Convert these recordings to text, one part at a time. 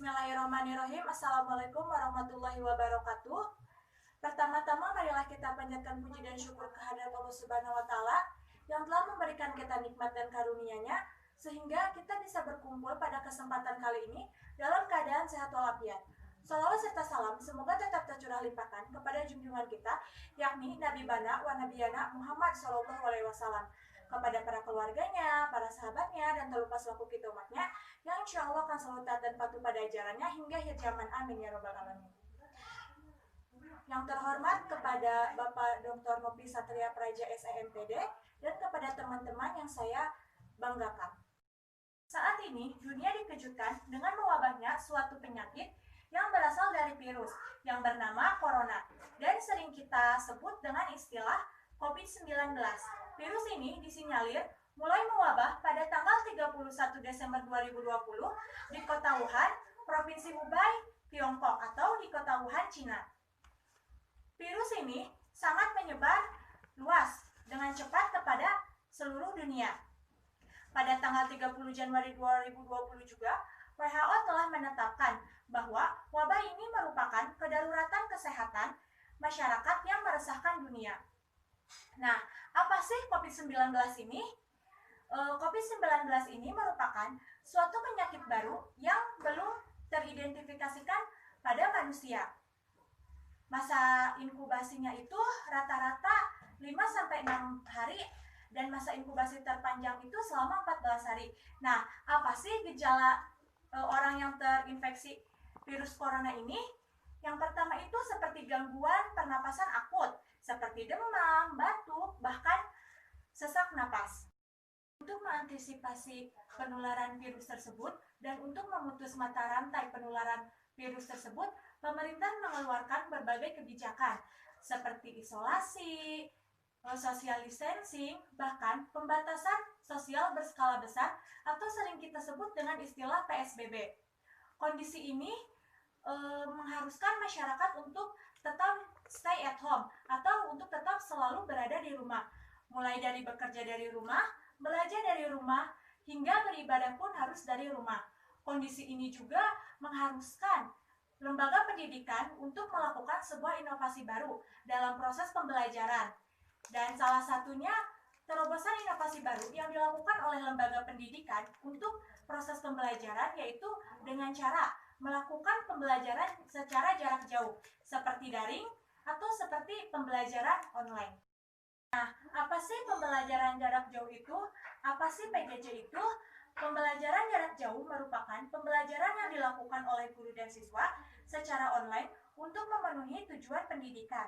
Bismillahirrahmanirrahim. Assalamualaikum warahmatullahi wabarakatuh. Pertama-tama marilah kita panjatkan puji dan syukur kehadirat Allah Subhanahu wa taala yang telah memberikan kita nikmat dan karunia-Nya sehingga kita bisa berkumpul pada kesempatan kali ini dalam keadaan sehat walafiat. Salawat serta salam semoga tetap tercurah limpahkan kepada junjungan kita yakni Nabi Bana wa Nabiyana Muhammad SAW, kepada para keluarganya, para sahabatnya, dan tak lupa selaku kita umatnya yang insya Allah akan selalu taat dan patuh pada ajarannya hingga akhir zaman. Amin ya robbal alamin. Yang terhormat kepada Bapak Dr. Nopi Satria Praja SEMPD dan kepada teman-teman yang saya banggakan. Saat ini dunia dikejutkan dengan mewabahnya suatu penyakit yang berasal dari virus yang bernama corona dan sering kita sebut dengan istilah COVID-19. Virus ini disinyalir mulai mewabah pada tanggal 31 Desember 2020 di kota Wuhan, Provinsi Hubei, Tiongkok atau di kota Wuhan, Cina. Virus ini sangat menyebar luas dengan cepat kepada seluruh dunia. Pada tanggal 30 Januari 2020 juga, WHO telah menetapkan bahwa wabah ini merupakan kedaruratan kesehatan masyarakat yang meresahkan dunia. Nah, apa sih COVID-19 ini? COVID-19 ini merupakan suatu penyakit baru yang belum teridentifikasikan pada manusia. Masa inkubasinya itu rata-rata 5-6 hari dan masa inkubasi terpanjang itu selama 14 hari. Nah, apa sih gejala orang yang terinfeksi virus corona ini? Yang pertama itu seperti gangguan pernapasan akut, seperti demam, batuk, bahkan sesak napas. Untuk mengantisipasi penularan virus tersebut dan untuk memutus mata rantai penularan virus tersebut, pemerintah mengeluarkan berbagai kebijakan seperti isolasi, social distancing, bahkan pembatasan sosial berskala besar atau sering kita sebut dengan istilah PSBB. Kondisi ini mengharuskan masyarakat untuk tetap stay at home atau untuk tetap selalu berada di rumah. Mulai dari bekerja dari rumah, belajar dari rumah, hingga beribadah pun harus dari rumah. Kondisi ini juga mengharuskan lembaga pendidikan untuk melakukan sebuah inovasi baru dalam proses pembelajaran. Dan salah satunya terobosan inovasi baru yang dilakukan oleh lembaga pendidikan untuk proses pembelajaran yaitu dengan cara melakukan pembelajaran secara jarak jauh seperti daring atau seperti pembelajaran online. Nah, apa sih pembelajaran jarak jauh itu? Apa sih PJJ itu? Pembelajaran jarak jauh merupakan pembelajaran yang dilakukan oleh guru dan siswa secara online untuk memenuhi tujuan pendidikan.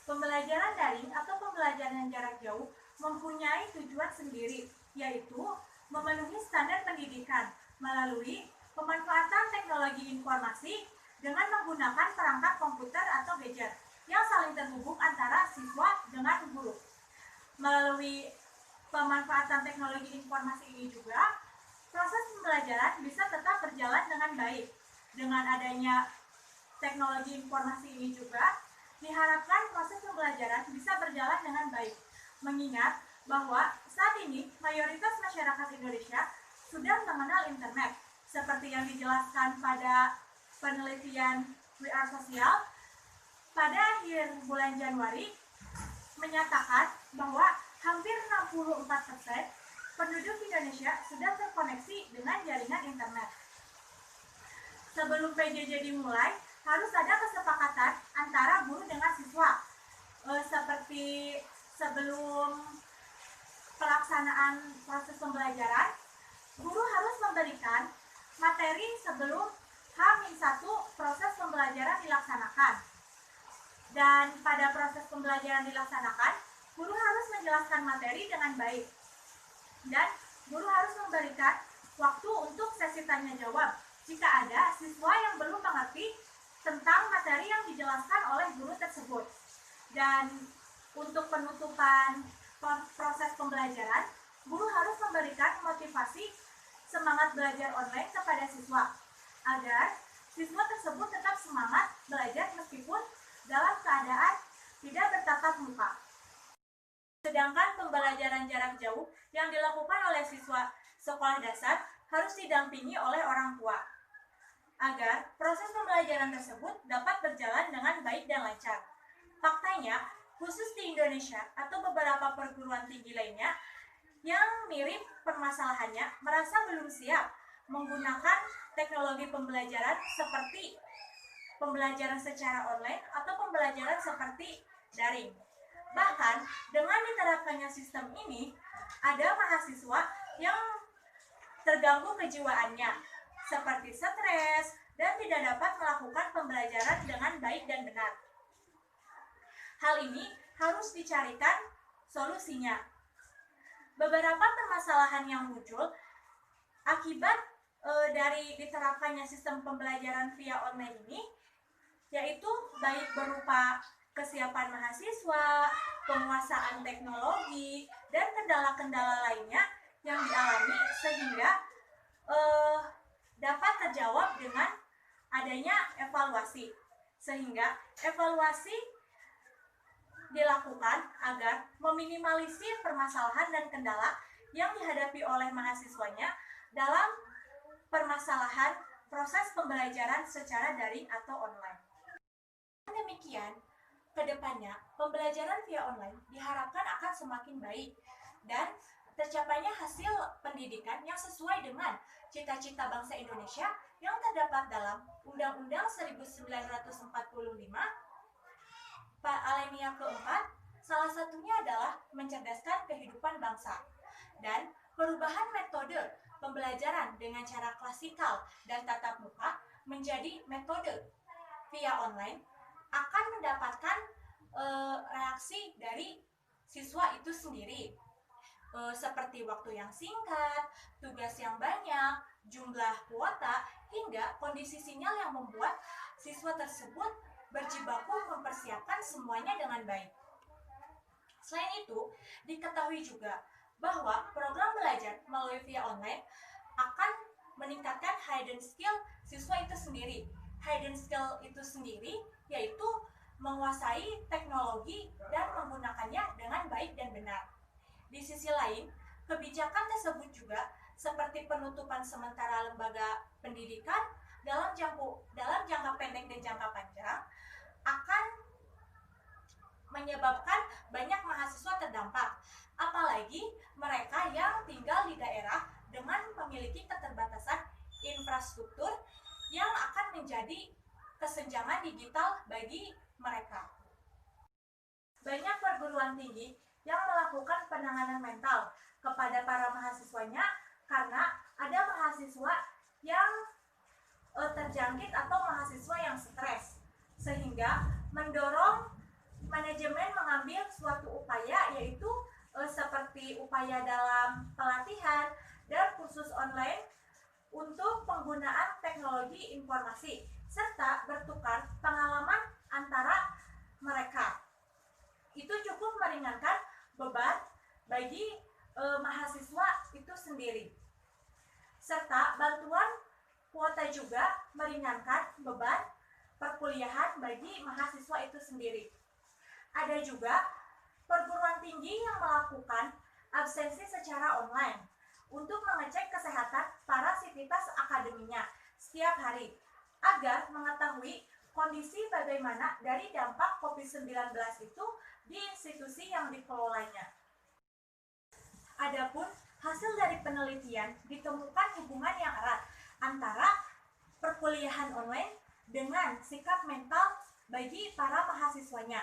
Pembelajaran daring atau pembelajaran jarak jauh mempunyai tujuan sendiri, yaitu memenuhi standar pendidikan melalui pemanfaatan teknologi informasi dengan menggunakan perangkat komputer atau gadget yang saling terhubung antara siswa dengan guru. Melalui pemanfaatan teknologi informasi ini juga, proses pembelajaran bisa tetap berjalan dengan baik. Dengan adanya teknologi informasi ini juga, diharapkan proses pembelajaran bisa berjalan dengan baik. Mengingat bahwa saat ini mayoritas masyarakat Indonesia sudah mengenal internet, seperti yang dijelaskan pada penelitian We Are Social pada akhir bulan Januari menyatakan bahwa hampir 64% penduduk Indonesia sudah terkoneksi dengan jaringan internet. Sebelum PJJ dimulai, harus ada kesepakatan antara guru dengan siswa. Seperti sebelum pelaksanaan proses pembelajaran, guru harus memberikan materi sebelum H-1 proses pembelajaran dilaksanakan. Dan pada proses pembelajaran dilaksanakan, guru harus menjelaskan materi dengan baik. Dan guru harus memberikan waktu untuk sesi tanya jawab jika ada siswa yang belum mengerti tentang materi yang dijelaskan oleh guru tersebut. Dan untuk penutupan proses pembelajaran, guru harus memberikan motivasi semangat belajar online kepada siswa agar siswa tersebut tetap semangat belajar meskipun dalam keadaan tidak bertatap muka. Sedangkan pembelajaran jarak jauh yang dilakukan oleh siswa sekolah dasar harus didampingi oleh orang tua. agar proses pembelajaran tersebut dapat berjalan dengan baik dan lancar. Faktanya, khusus di Indonesia atau beberapa perguruan tinggi lainnya yang mirip permasalahannya merasa belum siap menggunakan teknologi pembelajaran seperti pembelajaran secara online atau pembelajaran seperti daring. Bahkan dengan diterapkannya sistem ini, ada mahasiswa yang terganggu kejiwaannya, seperti stres dan tidak dapat melakukan pembelajaran dengan baik dan benar. Hal ini harus dicarikan solusinya. Beberapa permasalahan yang muncul akibat dari diterapkannya sistem pembelajaran via online ini, yaitu baik berupa kesiapan mahasiswa, penguasaan teknologi, dan kendala-kendala lainnya yang dialami sehingga dapat terjawab dengan adanya evaluasi. Sehingga evaluasi dilakukan agar meminimalisir permasalahan dan kendala yang dihadapi oleh mahasiswanya dalam permasalahan proses pembelajaran secara daring atau online. Demikian, kedepannya pembelajaran via online diharapkan akan semakin baik dan tercapainya hasil pendidikan yang sesuai dengan cita-cita bangsa Indonesia yang terdapat dalam Undang-Undang 1945 alinea keempat. Salah satunya adalah mencerdaskan kehidupan bangsa, dan perubahan metode pembelajaran dengan cara klasikal dan tatap muka menjadi metode via online akan mendapatkan reaksi dari siswa itu sendiri, seperti waktu yang singkat, tugas yang banyak, jumlah kuota, hingga kondisi sinyal yang membuat siswa tersebut berjibaku mempersiapkan semuanya dengan baik. Selain itu, diketahui juga bahwa program belajar melalui via online akan meningkatkan hidden skill siswa itu sendiri. Hidden skill itu sendiri yaitu menguasai teknologi dan menggunakannya dengan baik dan benar. Di sisi lain, kebijakan tersebut juga seperti penutupan sementara lembaga pendidikan dalam jangka pendek dan jangka panjang akan menyebabkan banyak mahasiswa terdampak, apalagi mereka yang tinggal di daerah dengan memiliki keterbatasan infrastruktur yang akan menjadi kesenjangan digital bagi mereka. Banyak perguruan tinggi yang melakukan penanganan mental kepada para mahasiswanya karena ada mahasiswa yang terjangkit atau mahasiswa yang stres, sehingga mendorong manajemen mengambil suatu upaya, yaitu seperti upaya dalam pelatihan dan kursus online untuk penggunaan teknologi informasi serta bertukar pengalaman antara mereka. Itu cukup meringankan beban bagi mahasiswa itu sendiri. Serta bantuan kuota juga meringankan beban perkuliahan bagi mahasiswa itu sendiri. Ada juga perguruan tinggi yang melakukan absensi secara online untuk mengecek kesehatan para sivitas akademinya setiap hari agar mengetahui kondisi bagaimana dari dampak COVID-19 itu di institusi yang dikelolanya. Adapun hasil dari penelitian ditemukan hubungan yang erat antara perkuliahan online dengan sikap mental bagi para mahasiswanya.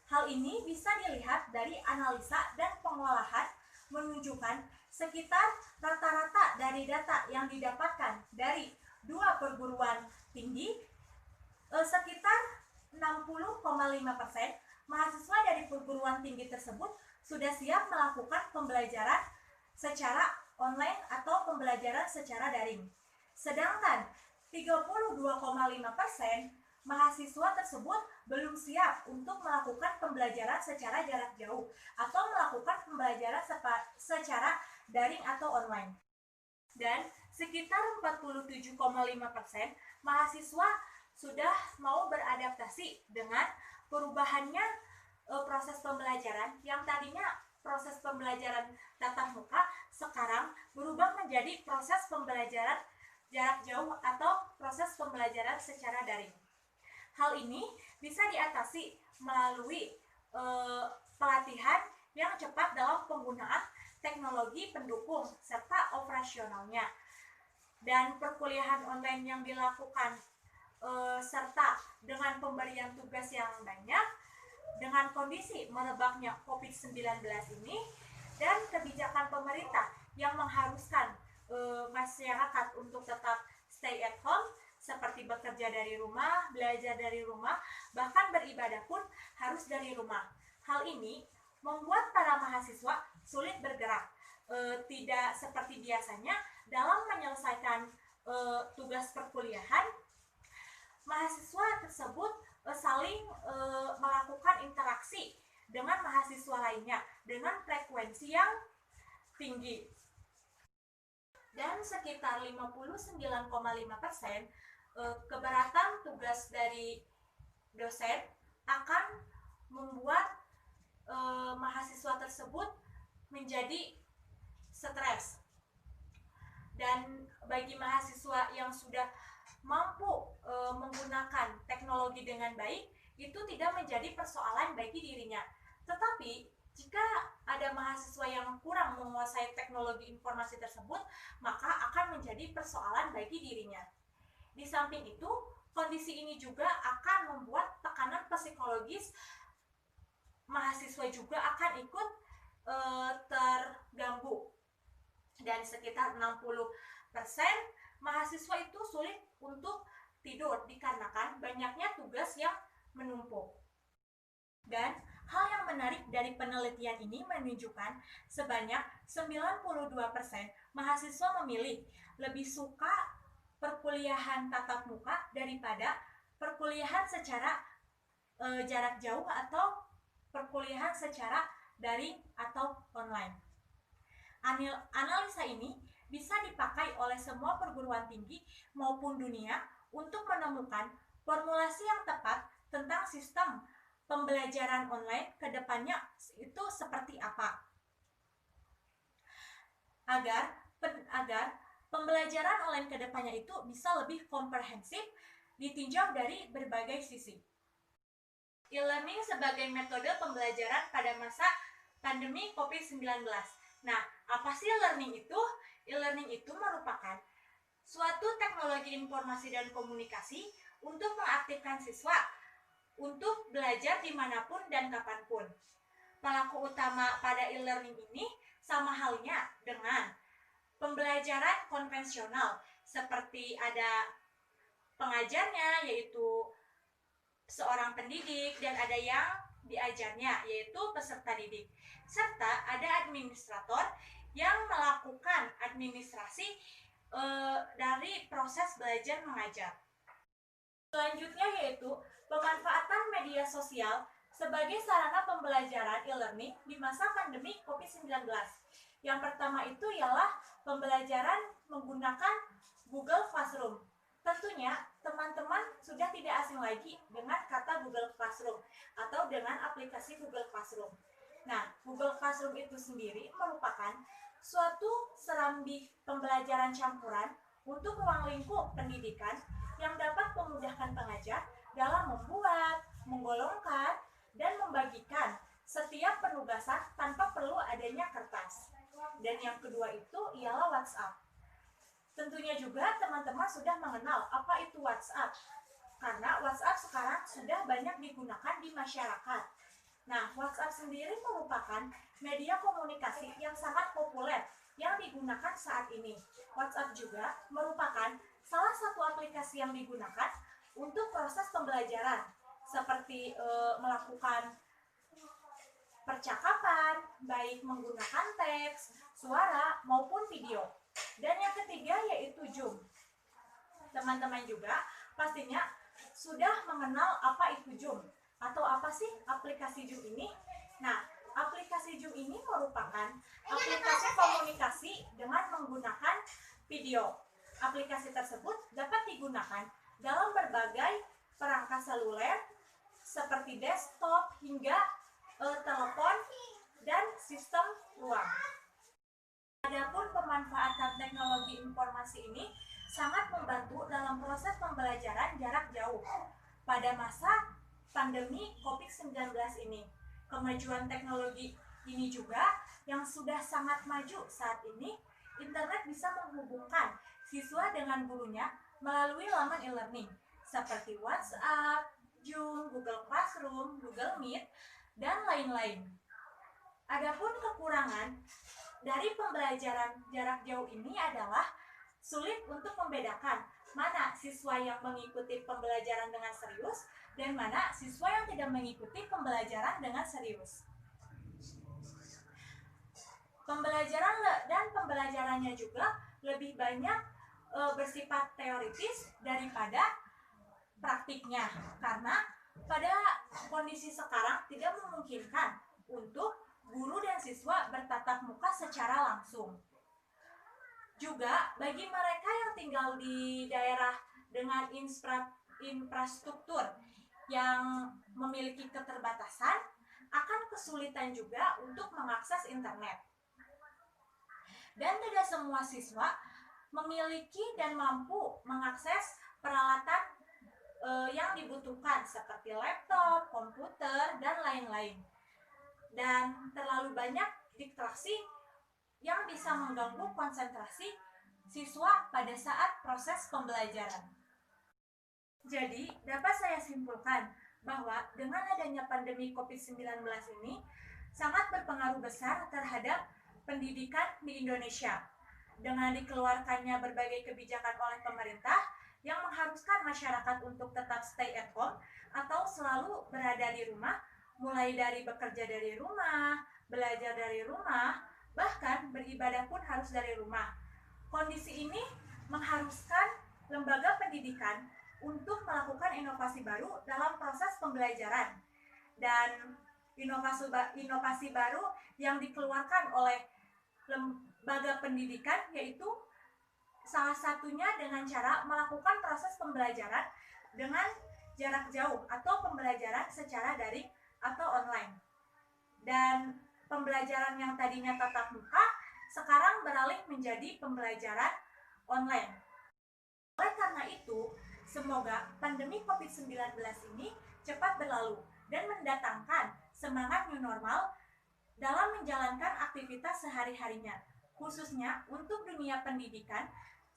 Hal ini bisa dilihat dari analisa dan pengolahan menunjukkan sekitar rata-rata dari data yang didapatkan dari dua perguruan tinggi, sekitar 60,5% mahasiswa dari perguruan tinggi tersebut sudah siap melakukan pembelajaran secara online atau pembelajaran secara daring. Sedangkan 32,5% mahasiswa tersebut belum siap untuk melakukan pembelajaran secara jarak jauh atau melakukan pembelajaran secara daring atau online. Dan sekitar 47,5% mahasiswa sudah mau beradaptasi dengan perubahannya proses pembelajaran yang tadinya proses pembelajaran tatap muka sekarang berubah menjadi proses pembelajaran jarak jauh atau proses pembelajaran secara daring. Hal ini bisa diatasi melalui pelatihan yang cepat dalam penggunaan teknologi pendukung serta operasionalnya. Dan perkuliahan online yang dilakukan serta dengan pemberian tugas yang banyak, dengan kondisi merebaknya COVID-19 ini, dan kebijakan pemerintah yang mengharuskan masyarakat untuk tetap stay at home, seperti bekerja dari rumah, belajar dari rumah, bahkan beribadah pun harus dari rumah. Hal ini membuat para mahasiswa sulit bergerak, tidak seperti biasanya dalam menyelesaikan tugas perkuliahan. Mahasiswa tersebut saling melakukan interaksi dengan mahasiswa lainnya dengan frekuensi yang tinggi. Dan sekitar 59,5% keberatan tugas dari dosen akan membuat mahasiswa tersebut menjadi stres. Dan bagi mahasiswa yang sudah mampu menggunakan teknologi dengan baik, itu tidak menjadi persoalan bagi dirinya. Tetapi jika ada mahasiswa yang kurang menguasai teknologi informasi tersebut, maka akan menjadi persoalan bagi dirinya. Di samping itu, kondisi ini juga akan membuat tekanan psikologis mahasiswa juga akan ikut terganggu. Dan sekitar 60% mahasiswa itu sulit untuk tidur dikarenakan banyaknya tugas yang menumpuk. Dan hal yang menarik dari penelitian ini menunjukkan sebanyak 92% mahasiswa memilih lebih suka perkuliahan tatap muka daripada perkuliahan secara jarak jauh atau perkuliahan secara daring atau online. Analisa ini bisa dipakai oleh semua perguruan tinggi maupun dunia untuk menemukan formulasi yang tepat tentang sistem pembelajaran online ke depannya itu seperti apa. Agar pembelajaran online ke depannya itu bisa lebih komprehensif, ditinjau dari berbagai sisi. E-learning sebagai metode pembelajaran pada masa pandemi COVID-19. Nah, apa sih e-learning itu? E-learning itu merupakan suatu teknologi informasi dan komunikasi untuk mengaktifkan siswa untuk belajar dimanapun dan kapanpun. Pelaku utama pada e-learning ini sama halnya dengan pembelajaran konvensional, seperti ada pengajarnya, yaitu seorang pendidik, dan ada yang diajarnya, yaitu peserta didik. Serta ada administrator yang melakukan administrasi dari proses belajar mengajar. Selanjutnya yaitu pemanfaatan media sosial sebagai sarana pembelajaran e-learning di masa pandemi COVID-19. Yang pertama itu ialah pembelajaran menggunakan Google Classroom. Tentunya teman-teman sudah tidak asing lagi dengan kata Google Classroom atau dengan aplikasi Google Classroom. Nah, Google Classroom itu sendiri merupakan suatu serambi pembelajaran campuran untuk ruang lingkup pendidikan yang dapat memudahkan pengajar dalam membuat, menggolongkan, dan membagikan setiap penugasan tanpa perlu adanya kertas. Dan yang kedua itu ialah WhatsApp. Tentunya juga teman-teman sudah mengenal apa itu WhatsApp, karena WhatsApp sekarang sudah banyak digunakan di masyarakat. Nah, WhatsApp sendiri merupakan media komunikasi yang sangat populer yang digunakan saat ini. WhatsApp juga merupakan salah satu aplikasi yang digunakan untuk proses pembelajaran, seperti melakukan percakapan, baik menggunakan teks, suara, maupun video. Dan yang ketiga yaitu Zoom. Teman-teman juga pastinya sudah mengenal apa itu Zoom atau apa sih aplikasi Zoom ini. Nah, aplikasi Zoom ini merupakan aplikasi komunikasi dengan menggunakan video. Aplikasi tersebut dapat digunakan dalam berbagai perangkat seluler seperti desktop hingga telepon dan sistem ruang. Adapun pemanfaatan teknologi informasi ini sangat membantu dalam proses pembelajaran jarak jauh pada masa pandemi COVID-19 ini. Kemajuan teknologi ini juga yang sudah sangat maju saat ini, internet bisa menghubungkan siswa dengan gurunya melalui laman e-learning seperti WhatsApp, Zoom, Google Classroom, Google Meet, dan lain-lain. Adapun kekurangan dari pembelajaran jarak jauh ini adalah sulit untuk membedakan mana siswa yang mengikuti pembelajaran dengan serius dan mana siswa yang tidak mengikuti pembelajaran dengan serius. Pembelajaran dan pembelajarannya juga lebih banyak bersifat teoritis daripada praktiknya, karena pada kondisi sekarang tidak memungkinkan untuk guru dan siswa bertatap muka secara langsung. Juga bagi mereka yang tinggal di daerah dengan infrastruktur yang memiliki keterbatasan, akan kesulitan juga untuk mengakses internet. Dan tidak semua siswa memiliki dan mampu mengakses peralatan yang dibutuhkan seperti laptop, komputer, dan lain-lain. Dan terlalu banyak distraksi yang bisa mengganggu konsentrasi siswa pada saat proses pembelajaran. Jadi, dapat saya simpulkan bahwa dengan adanya pandemi COVID-19 ini sangat berpengaruh besar terhadap pendidikan di Indonesia. Dengan dikeluarkannya berbagai kebijakan oleh pemerintah yang mengharuskan masyarakat untuk tetap stay at home atau selalu berada di rumah, mulai dari bekerja dari rumah, belajar dari rumah, bahkan beribadah pun harus dari rumah. Kondisi ini mengharuskan lembaga pendidikan untuk melakukan inovasi baru dalam proses pembelajaran. Dan inovasi baru yang dikeluarkan oleh lembaga pendidikan yaitu salah satunya dengan cara melakukan proses pembelajaran dengan jarak jauh atau pembelajaran secara daring atau online. Dan pembelajaran yang tadinya tatap muka sekarang beralih menjadi pembelajaran online. Oleh karena itu, semoga pandemi COVID-19 ini cepat berlalu dan mendatangkan semangat new normal dalam menjalankan aktivitas sehari-harinya, khususnya untuk dunia pendidikan.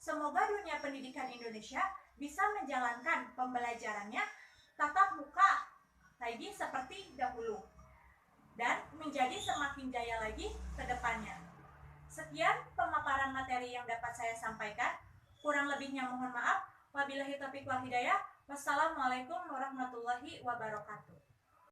Semoga dunia pendidikan Indonesia bisa menjalankan pembelajarannya tatap muka lagi seperti dahulu dan menjadi semakin jaya lagi ke depannya. Sekian pemaparan materi yang dapat saya sampaikan. Kurang lebihnya mohon maaf. Wabillahi taufiq wal hidayah. Wassalamualaikum warahmatullahi wabarakatuh.